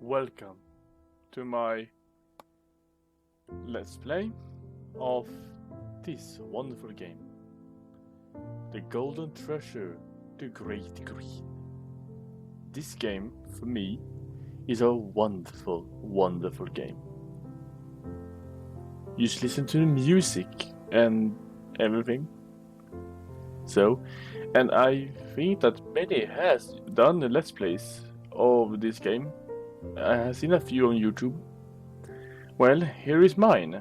Welcome to my Let's Play of this wonderful game, The Golden Treasure, The Great Green. This game, for me, is a wonderful, wonderful game. You just listen to the music and everything. And I think that many has done the Let's Plays of this game. I have seen a few on YouTube. Well, here is mine.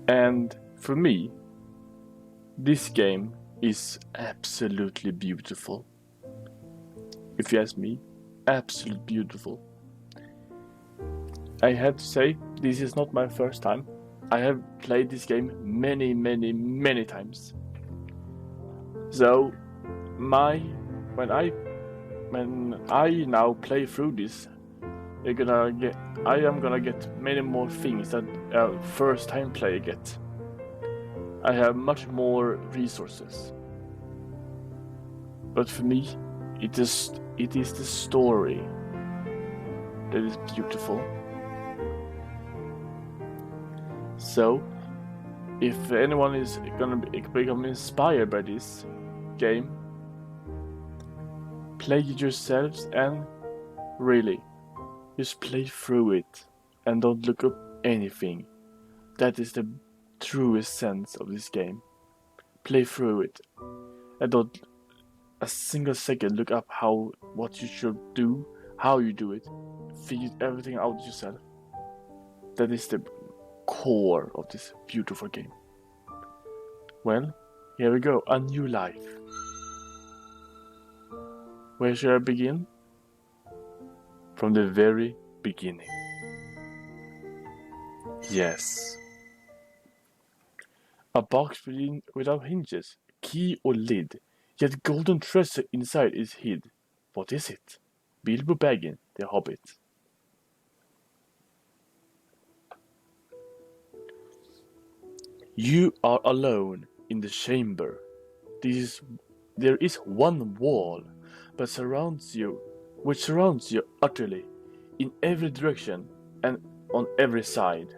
And for me, this game is absolutely beautiful. If you ask me, absolutely beautiful. I have to say, this is not my first time. I have played this game many, many, many times. So, when I now play through this, I am gonna get many more things that a first time player get. I have much more resources. But for me, it is the story that is beautiful. So, if anyone is gonna become inspired by this game, play it yourselves and really just play through it and don't look up anything. That is the truest sense of this game. Play through it and don't a single second look up what you should do, how you do it. Figure everything out yourself. That is the core of this beautiful game. Well, here we go, a new life. Where should I begin? From the very beginning. Yes. A box without hinges, key or lid, yet golden treasure inside is hid. What is it? Bilbo Baggins, the Hobbit. You are alone in the chamber. There is one wall, but which surrounds you utterly, in every direction and on every side.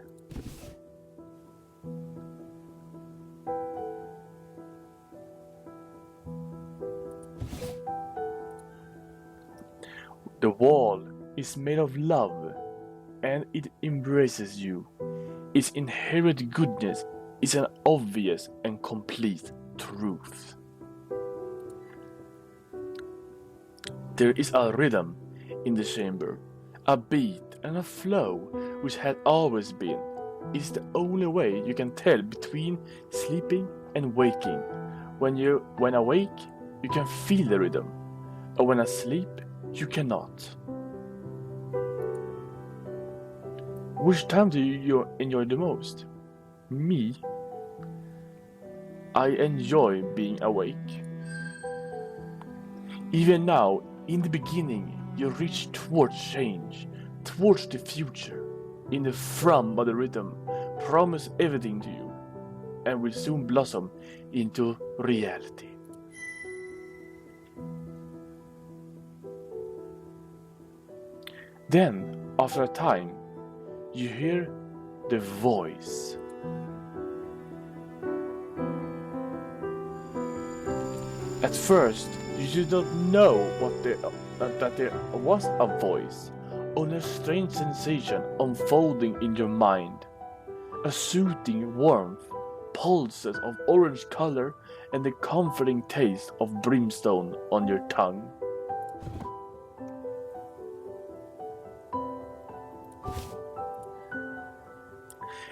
The wall is made of love, and it embraces you. Its inherent goodness is an obvious and complete truth. There is a rhythm in the chamber, a beat and a flow which had always been. It's the only way you can tell between sleeping and waking. When awake, you can feel the rhythm, or when asleep, you cannot. Which time do you enjoy the most? Me? I enjoy being awake. Even now, in the beginning, you reach towards change, towards the future. In the thrum of the rhythm, promise everything to you, and will soon blossom into reality. Then, after a time, you hear the voice. At first, you did not know that there was a voice, only a strange sensation unfolding in your mind. A soothing warmth, pulses of orange color, and the comforting taste of brimstone on your tongue.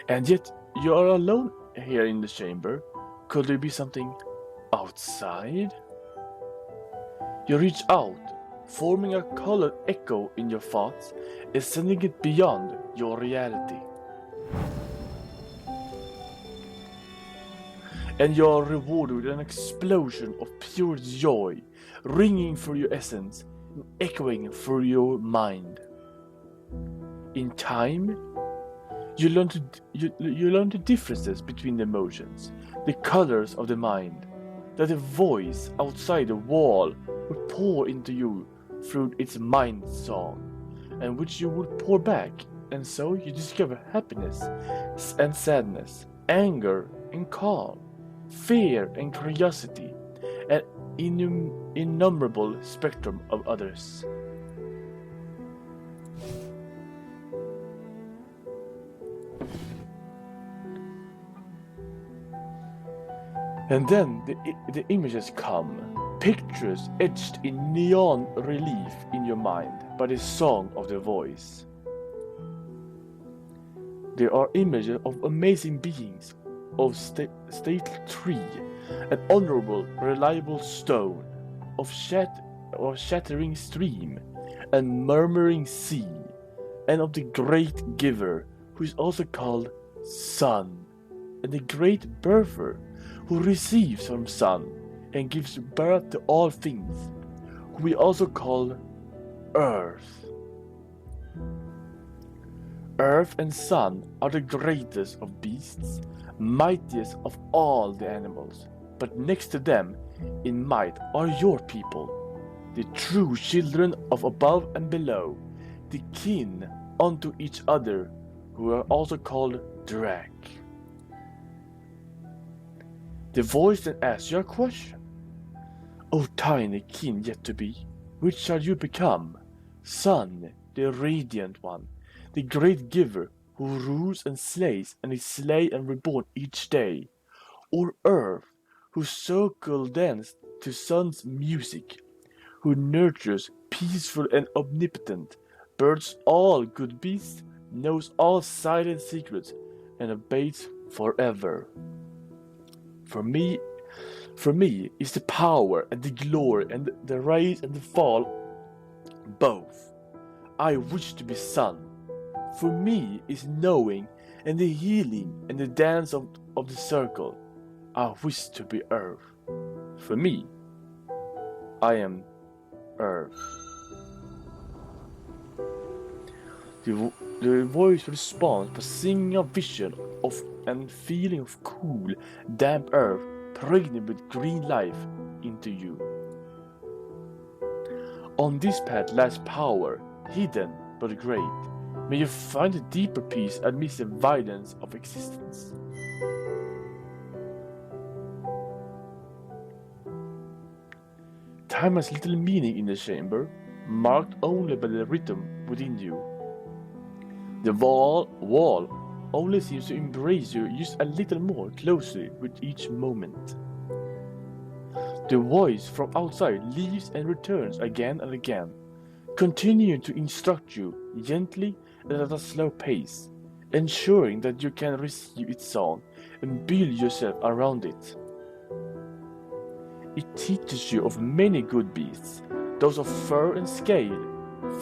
And yet, you are alone here in the chamber. Could there be something outside? You reach out, forming a colored echo in your thoughts and sending it beyond your reality. And you are rewarded with an explosion of pure joy, ringing through your essence and echoing through your mind. In time, you learn the differences between the emotions, the colors of the mind, that the voice outside the wall would pour into you through its mind song, and which you would pour back, and so you discover happiness and sadness, anger and calm, fear and curiosity, an innumerable spectrum of others. And then the images come, pictures etched in neon relief in your mind by the song of the voice. There are images of amazing beings, of stately tree, an honorable, reliable stone, of shattering stream, and murmuring sea, and of the great giver, who is also called Sun, and the great birther, who receives from Sun and gives birth to all things, who we also call Earth. Earth and Sun are the greatest of beasts, mightiest of all the animals, but next to them in might are your people, the true children of above and below, the kin unto each other, who are also called Drak. The voice then asks you a question. O tiny kin yet to be, which shall you become? Sun, the radiant one, the great giver, who rules and slays and is slain and reborn each day, or Earth, who circle dance to Sun's music, who nurtures, peaceful and omnipotent, birds all good beasts, knows all silent secrets, and obeys forever. For me is the power and the glory and the rise and the fall, both. I wish to be Sun. For me is knowing and the healing and the dance of the circle. I wish to be Earth. For me, I am Earth. The voice responds by singing a vision of and feeling of cool, damp earth pregnant with green life into you. On this path lies power, hidden but great. May you find a deeper peace amidst the violence of existence. Time has little meaning in the chamber, marked only by the rhythm within you. The wall only seems to embrace you just a little more closely with each moment. The voice from outside leaves and returns again and again, continuing to instruct you gently and at a slow pace, ensuring that you can receive its song and build yourself around it. It teaches you of many good beasts, those of fur and scale,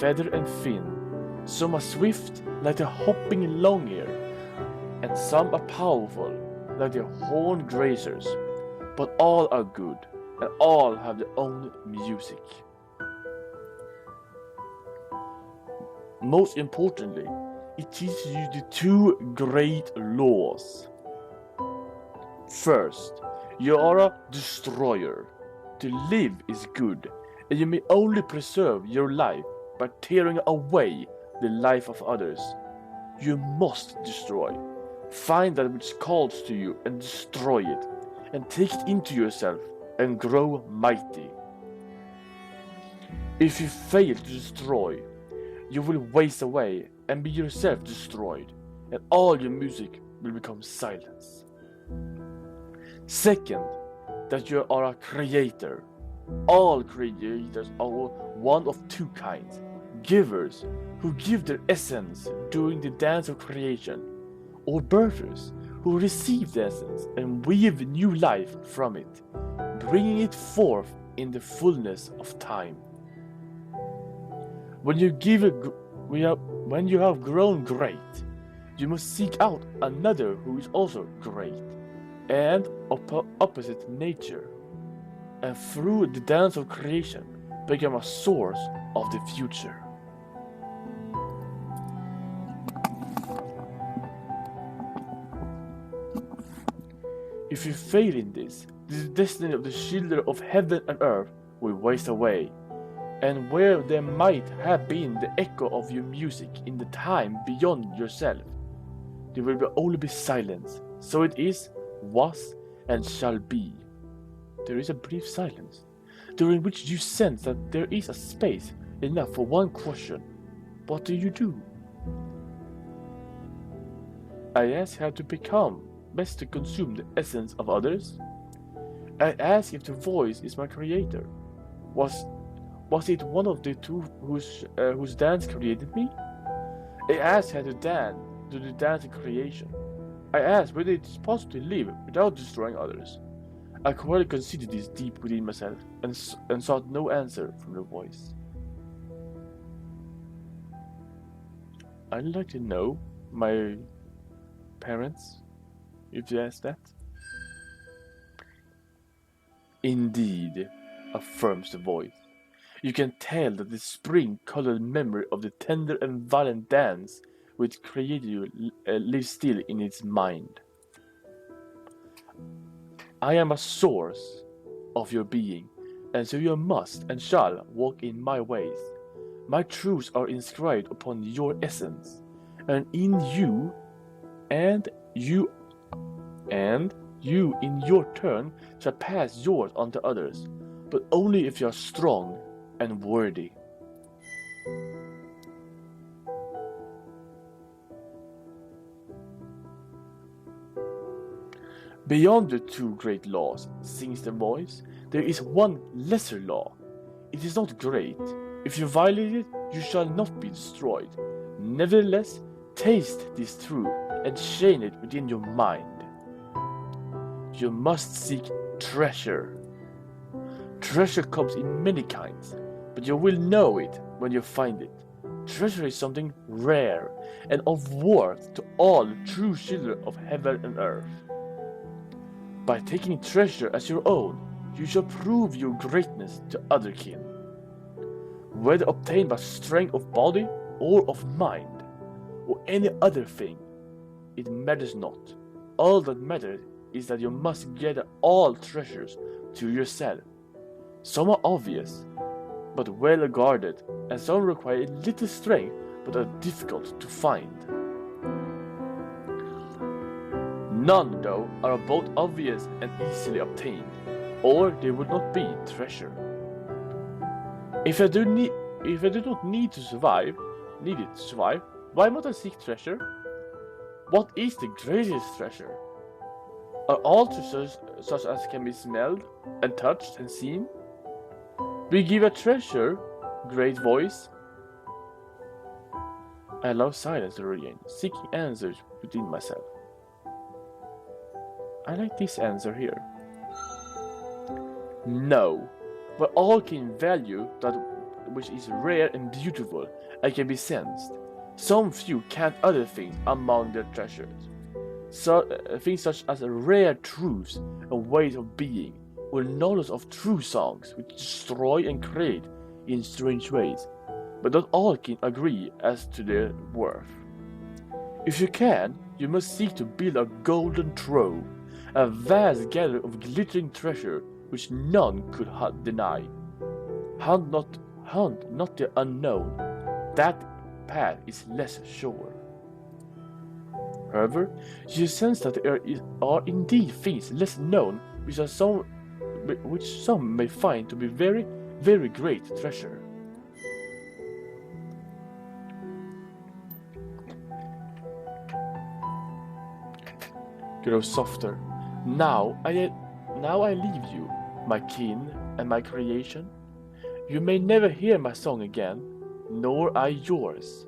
feather and fin. Some are swift, like the hopping long-ear, and some are powerful, like the horned grazers, but all are good, and all have their own music. Most importantly, it teaches you the two great laws. First, you are a destroyer. To live is good, and you may only preserve your life by tearing away the life of others. You must destroy. Find that which calls to you and destroy it, and take it into yourself and grow mighty. If you fail to destroy, you will waste away and be yourself destroyed, and all your music will become silence. Second, that you are a creator. All creators are one of two kinds: givers, who give their essence during the dance of creation, or birthers, who receive the essence and weave new life from it, bringing it forth in the fullness of time. When you have grown great, you must seek out another who is also great, and of opposite nature, and through the dance of creation become a source of the future. If you fail in this, the destiny of the children of heaven and earth will waste away. and where there might have been the echo of your music in the time beyond yourself, there will only be silence. So it is, was, and shall be. There is a brief silence, during which you sense that there is a space enough for one question. What do you do? I ask how to become, best to consume the essence of others. I ask if the voice is my creator. Was it one of the two whose dance created me? I ask how to dance, do the dance in creation. I ask whether it is possible to live without destroying others. I quietly considered this deep within myself and sought no answer from the voice. I'd like to know my parents, if you ask that. Indeed, affirms the voice. You can tell that the spring-colored memory of the tender and violent dance which created you lives still in its mind. I am a source of your being, and so you must and shall walk in my ways. My truths are inscribed upon your essence, and you in your turn shall pass yours on to others, but only if you are strong and worthy. Beyond the two great laws, sings the voice, there is one lesser law. It is not great. If you violate it, you shall not be destroyed. Nevertheless, taste this truth and chain it within your mind. You must seek treasure. Treasure comes in many kinds, but you will know it when you find it. Treasure is something rare and of worth to all the true children of heaven and earth. By taking treasure as your own, you shall prove your greatness to other kin. Whether obtained by strength of body or of mind, or any other thing, it matters not. All that matters is that you must gather all treasures to yourself. Some are obvious, but well guarded, and some require little strength, but are difficult to find. None, though, are both obvious and easily obtained, or they would not be treasure. If I do not need to survive, why must I seek treasure? What is the greatest treasure? Are all treasures such as can be smelled and touched and seen? We give a treasure great voice. I allow silence to reign, seeking answers within myself. I like this answer here. No, but all can value that which is rare and beautiful and can be sensed. Some few count other things among their treasures. So, things such as rare truths and ways of being, or knowledge of true songs which destroy and create in strange ways, but not all can agree as to their worth. If you can, you must seek to build a golden trove, a vast gathering of glittering treasure which none could deny. Hunt not the unknown, that path is less sure. However, you sense that there are indeed things less known which some may find to be very, very great treasure. Grow softer. Now I leave you, my kin and my creation. You may never hear my song again, nor I yours.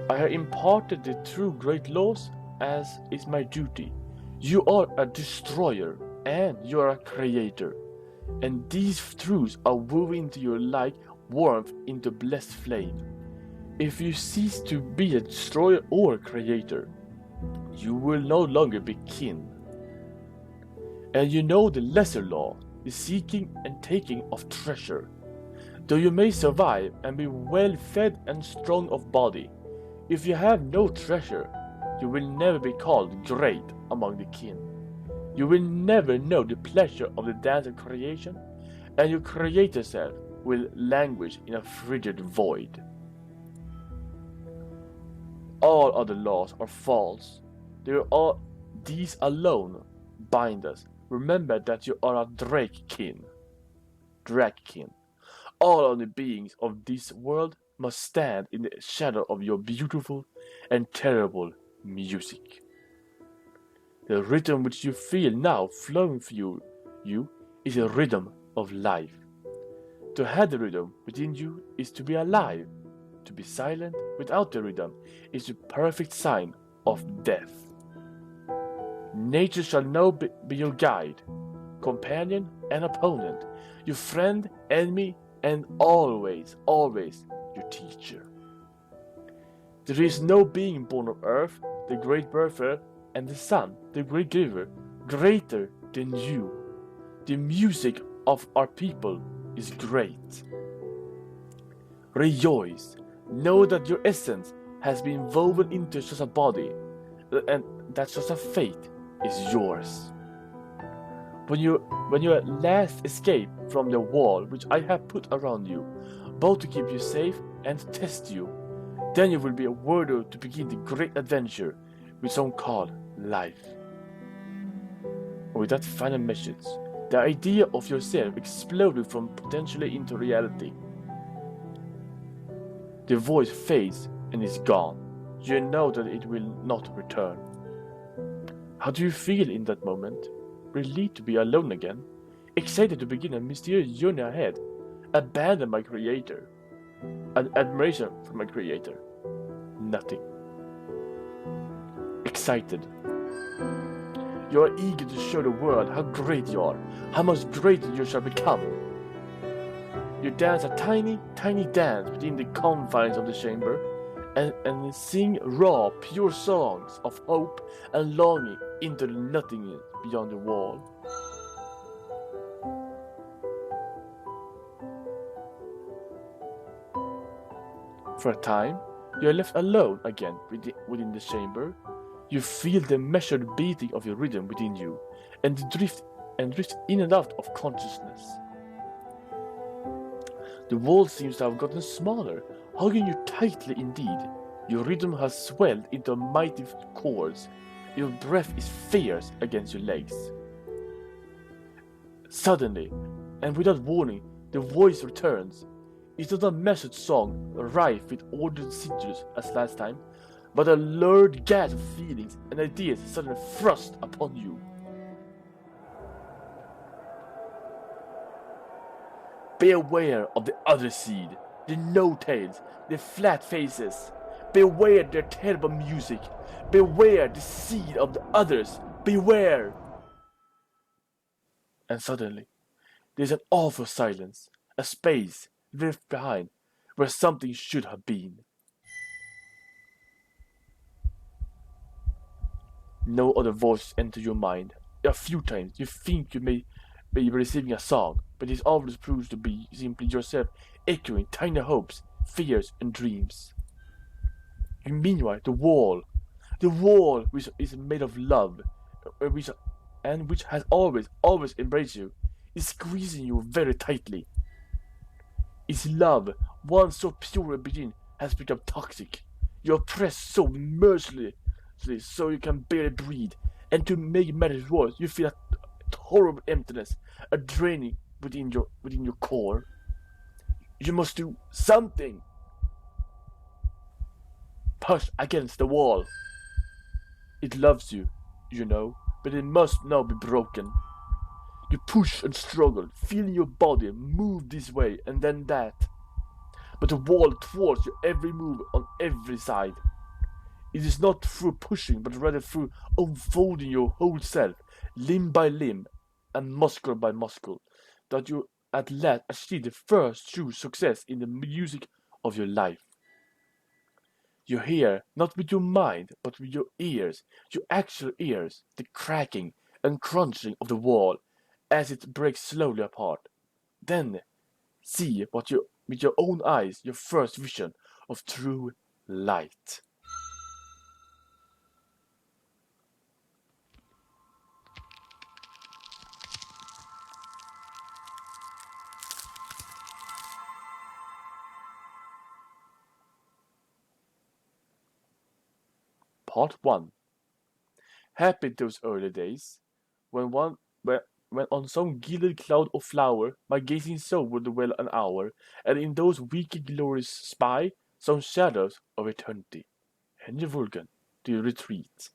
I have imparted the true great laws as is my duty. You are a destroyer and you are a creator, and these truths are woven into your like warmth into blessed flame. If you cease to be a destroyer or creator, you will no longer be kin. And you know the lesser law, the seeking and taking of treasure. Though you may survive and be well fed and strong of body, if you have no treasure, you will never be called great among the kin. You will never know the pleasure of the dance of creation, and your creator self will languish in a frigid void. All other laws are false. These alone bind us. Remember that you are a Drakekin. Drakekin. All other beings of this world must stand in the shadow of your beautiful and terrible music. The rhythm which you feel now flowing through you is a rhythm of life. To have the rhythm within you is to be alive. To be silent without the rhythm is the perfect sign of death. Nature shall now be your guide, companion and opponent, your friend, enemy, and always, always your teacher. There is no being born of earth, the great birther, and the sun, the great giver, greater than you. The music of our people is great. Rejoice, know that your essence has been woven into such a body, and that such a fate is yours. When you at last escape from the wall which I have put around you, both to keep you safe and to test you, then you will be worthy to begin the great adventure which some call life. And with that final message, the idea of yourself exploded from potentially into reality. The voice fades and is gone. You know that it will not return. How do you feel in that moment? Relieved to be alone again? Excited to begin a mysterious journey ahead? Abandon my creator? An admiration for my creator? Nothing. Excited. You are eager to show the world how great you are, how much greater you shall become. You dance a tiny, tiny dance within the confines of the chamber, and sing raw, pure songs of hope and longing into the nothingness beyond the wall. For a time, you are left alone again within the chamber. You feel the measured beating of your rhythm within you, and drift in and out of consciousness. The wall seems to have gotten smaller, hugging you tightly indeed. Your rhythm has swelled into mighty chords. Your breath is fierce against your legs. Suddenly, and without warning, the voice returns. It's not a measured song, rife with ordered signals as last time, but a lurid gas of feelings and ideas suddenly thrust upon you. Be aware of the other seed, the no-tails, the flat faces. Beware their terrible music. Beware the seed of the others. Beware! And suddenly, there's an awful silence, a space left behind where something should have been. No other voices enter your mind. A few times you think you may be receiving a song, but it always proves to be simply yourself echoing tiny hopes, fears, and dreams. And meanwhile, the wall which is made of love, which has always embraced you, is squeezing you very tightly. Its love, once so pure and benign, has become toxic. You are pressed so mercilessly, so you can barely breathe, and to make matters worse, you feel a horrible emptiness, a draining within your core. You must do something. Push against the wall. It loves you, you know, but it must now be broken. You push and struggle, feeling your body move this way and then that. But the wall thwarts your every move on every side. It is not through pushing, but rather through unfolding your whole self, limb by limb and muscle by muscle, that you at last achieve the first true success in the music of your life. You hear, not with your mind, but with your ears, your actual ears, the cracking and crunching of the wall as it breaks slowly apart. Then see with your own eyes your first vision of true light. Part 1. Happy those early days, when on some gilded cloud of flower my gazing soul would dwell an hour, and in those wicked glories spy some shadows of eternity. Henry Vulcan, to retreat.